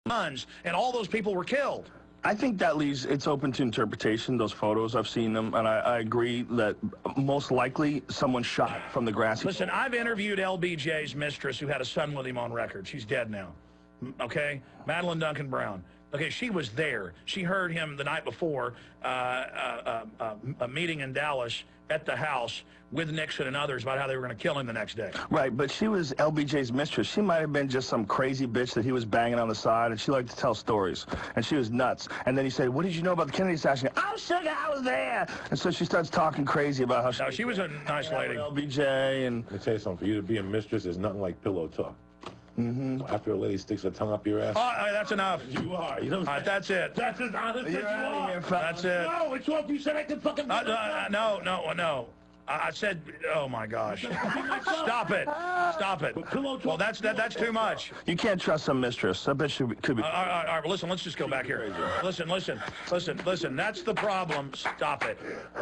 guns, and all those people were killed. I think that leaves it's open to interpretation, those photos. I've seen them, and I agree that most likely someone shot from the grassy. Listen, I've interviewed LBJ's mistress who had a son with him on record. She's dead now. Okay? Madeline Duncan Brown. Okay, she was there. She heard him the night before a meeting in Dallas at the house with Nixon and others about how they were going to kill him the next day. Right, but she was LBJ's mistress. She might have been just some crazy bitch that he was banging on the side, and she liked to tell stories, and she was nuts. And then he said, what did you know about the Kennedy assassination? Oh, sugar, I was there. And so she starts talking crazy about how she was a nice lady. LBJ and... Let me tell you something. For you to be a mistress is nothing like pillow talk. After a lady sticks her tongue up your ass. Oh, that's enough. You are. You know what I'm saying? That's it. That's as honest as you are. That's it. No, it's what you said I could fucking... No. I said, oh my gosh. Stop it. Stop it. Well, that's too much. You can't trust some mistress. I bet she could be... All right, listen, let's just go back here. Listen. That's the problem. Stop it.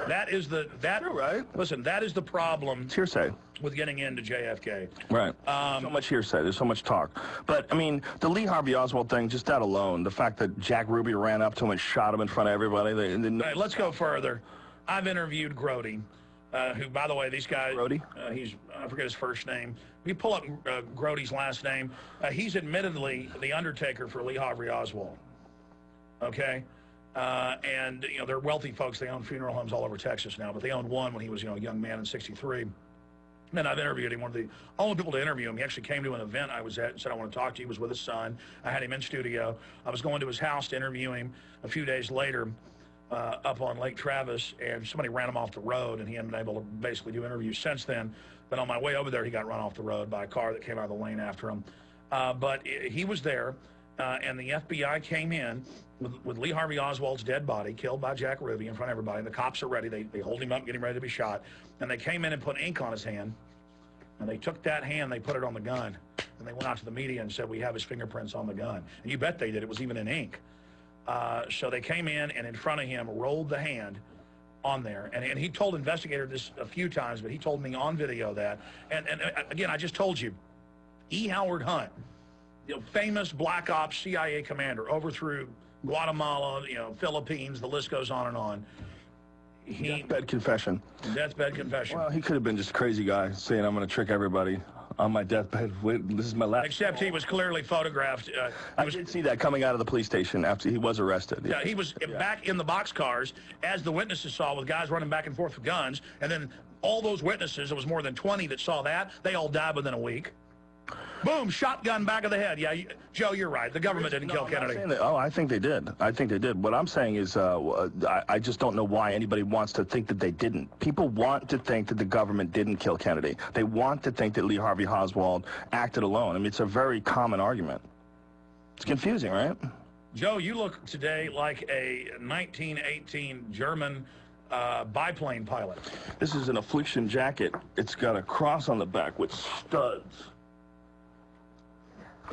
That is the... You're right. Listen, that is the problem... It's hearsay. ...with getting into JFK. Right. So much hearsay. There's so much talk. But, I mean, the Lee Harvey Oswald thing, just that alone, the fact that Jack Ruby ran up to him and shot him in front of everybody... Right, let's go further. I've interviewed Grody. Who, by the way, these guys, Grody? I forget his first name. If you pull up Grody's last name, he's admittedly the undertaker for Lee Harvey Oswald. Okay? And, you know, they're wealthy folks. They own funeral homes all over Texas now, but they owned one when he was, you know, a young man in '63. And I've interviewed him, one of the only people to interview him. He actually came to an event I was at and said, I want to talk to you. He was with his son. I had him in studio. I was going to his house to interview him a few days later. Up on Lake Travis, and somebody ran him off the road, and he hadn't been able to basically do interviews since then. But on my way over there, he got run off the road by a car that came out of the lane after him. But he was there, and the FBI came in with Lee Harvey Oswald's dead body, killed by Jack Ruby in front of everybody. And the cops are ready. They hold him up, get him ready to be shot. And they came in and put ink on his hand. And they took that hand, they put it on the gun. And they went out to the media and said, we have his fingerprints on the gun. And you bet they did. It was even in ink. So they came in front of him, rolled the hand on there. And he told investigators this a few times, but he told me on video that. And again, I just told you, E. Howard Hunt, you know, famous Black Ops CIA commander, overthrew Guatemala, you know, Philippines, the list goes on and on. Deathbed confession. Deathbed confession. Well, he could have been just a crazy guy saying, I'm going to trick everybody on my deathbed. This is my last. Except he was clearly photographed. I did see that coming out of the police station after he was arrested. Yeah, he was back in the boxcars, as the witnesses saw, with guys running back and forth with guns. And then all those witnesses, there was more than 20 that saw that, they all died within a week. Boom, shotgun back of the head. Yeah, Joe, you're right. The government didn't kill Kennedy. Oh, I think they did. I think they did. What I'm saying is I just don't know why anybody wants to think that they didn't. People want to think that the government didn't kill Kennedy. They want to think that Lee Harvey Oswald acted alone. I mean, it's a very common argument. It's confusing, right? Joe, you look today like a 1918 German biplane pilot. This is an affliction jacket. It's got a cross on the back with studs.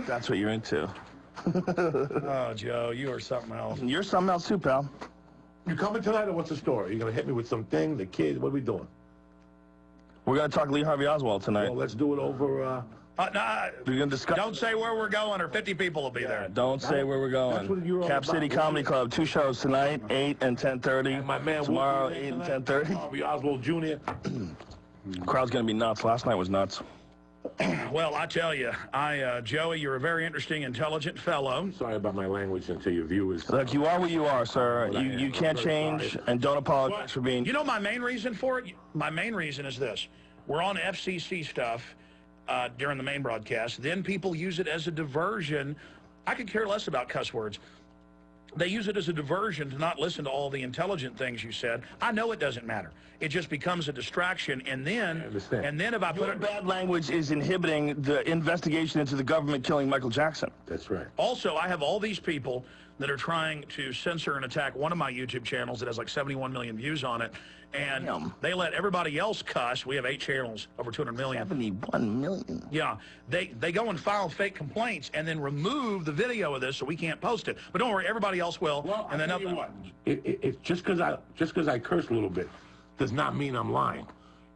That's what you're into. Oh, Joe, you are something else. You're something else too, pal. You coming tonight, or what's the story? You gonna hit me with some thing, the kids? What are we doing? We're gonna talk Lee Harvey Oswald tonight. Well, let's do it over. We're gonna discuss. Don't say where we're going, or 50 people will be there. Don't say where we're going. Cap City Comedy Club, 2 shows tonight, 8 and 10:30. And my man tomorrow, 8 and 10:30. Harvey Oswald Jr. Crowd's gonna be nuts. Last night was nuts. Well, I tell you, Joey, you're a very interesting, intelligent fellow. Sorry about my language and to your viewers. Look, you are what you are, sir. You can't change, and don't apologize for being... You know my main reason for it? My main reason is this. We're on FCC stuff during the main broadcast. Then people use it as a diversion. I could care less about cuss words. They use it as a diversion to not listen to all the intelligent things you said. I know it doesn't matter. It just becomes a distraction, and then if I put it... bad language is inhibiting the investigation into the government killing Michael Jackson. That's right. Also, I have all these people that are trying to censor and attack one of my YouTube channels that has like 71 million views on it, and they let everybody else cuss. We have 8 channels, over 200 million. 71 million. Yeah. They go and file fake complaints and then remove the video of this so we can't post it. But don't worry, everybody else will. Well, and then I'll tell you what, it's just because I curse a little bit does not mean I'm lying.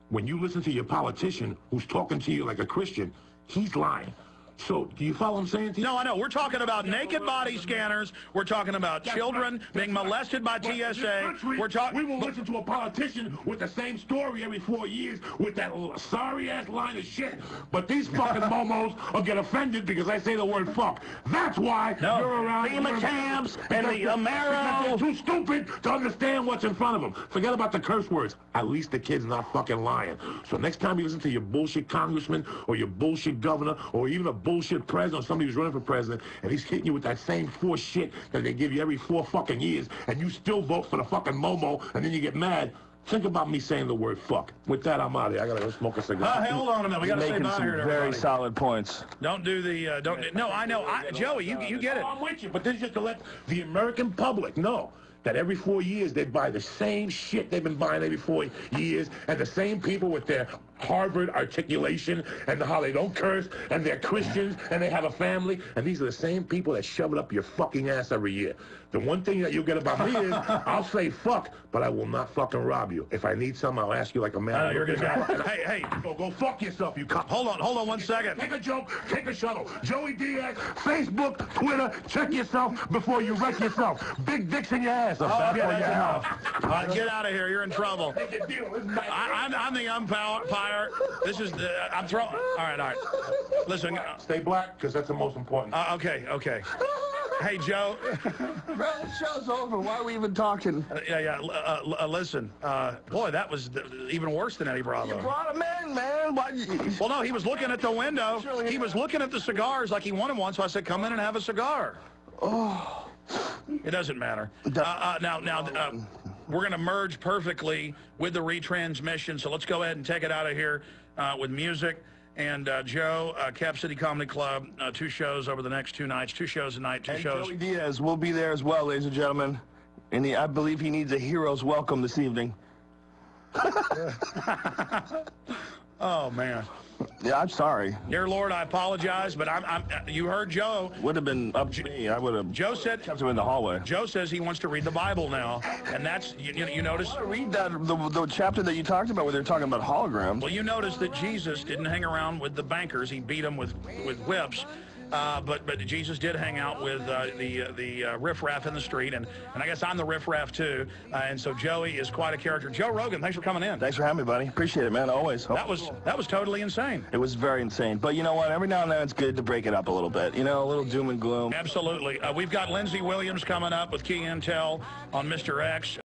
When you listen to your politician who's talking to you like a Christian, he's lying. So, do you follow what I'm saying to you? No, I know. We're talking about naked body scanners. We're talking about children being molested by TSA. We're talking. We will listen to a politician with the same story every 4 years with that sorry-ass line of shit. But these fucking momos will get offended because I say the word fuck. That's why you're around FEMA camps and the Amero. They're too stupid to understand what's in front of them. Forget about the curse words. At least the kid's not fucking lying. So next time you listen to your bullshit congressman or your bullshit governor or even a bullshit president or somebody who's running for president and he's hitting you with that same force shit that they give you every 4 fucking years and you still vote for the fucking Momo and then you get mad, think about me saying the word fuck. With that, I'm out of here. I gotta go smoke a cigar. Hey, hold on a minute. We gotta say bye here to everybody. Very solid points. Don't do the, no, I know. Joey, you get it. I'm with you, but this is just to let the American public know that every 4 years they buy the same shit they've been buying every 4 years, and the same people with their Harvard articulation and how they don't curse, and they're Christians, and they have a family, and these are the same people that shove it up your fucking ass every year. The one thing that you'll get about me is I'll say fuck, but I will not fucking rob you. If I need something, I'll ask you like a man. You're good guy. Hey. Go fuck yourself, you cunt. Hold on 1 second. Take a joke, take a shuttle. Joey Diaz, Facebook, Twitter, check yourself before you wreck yourself. Big dicks in your ass. Get out of here. You're in trouble. I'm the umpire. This is the, I'm throwing. All right. Listen. Stay black, because that's the most important. Okay. Hey, Joe. Bro, the show's over. Why are we even talking? Listen. Boy, that was even worse than Eddie Bravo. You brought him in, man. Well, no, he was looking at the window. He was looking at the cigars like he wanted one, so I said, come in and have a cigar. Oh. It doesn't matter. Now, we're going to merge perfectly with the retransmission, so let's go ahead and take it out of here with music. And Joe, Cap City Comedy Club, 2 shows over the next 2 nights, 2 shows a night, 2 shows. Joey Diaz will be there as well, ladies and gentlemen. And I believe he needs a hero's welcome this evening. Oh, man. Yeah, I'm sorry. Dear Lord, I apologize, but you heard Joe. Would have been up to me. I would have. Joe said kept him in the hallway. Joe says he wants to read the Bible now, and that's you notice. I want to read that the chapter that you talked about where they're talking about holograms. Well, you notice that Jesus didn't hang around with the bankers; he beat them with whips. But Jesus did hang out with the riffraff in the street, and I guess I'm the riffraff too. And so Joey is quite a character. Joe Rogan, thanks for coming in. Thanks for having me, buddy. Appreciate it, man. Always. That was totally insane. It was very insane. But you know what? Every now and then it's good to break it up a little bit. You know, a little doom and gloom. Absolutely. We've got Lindsey Williams coming up with Key Intel on Mr. X.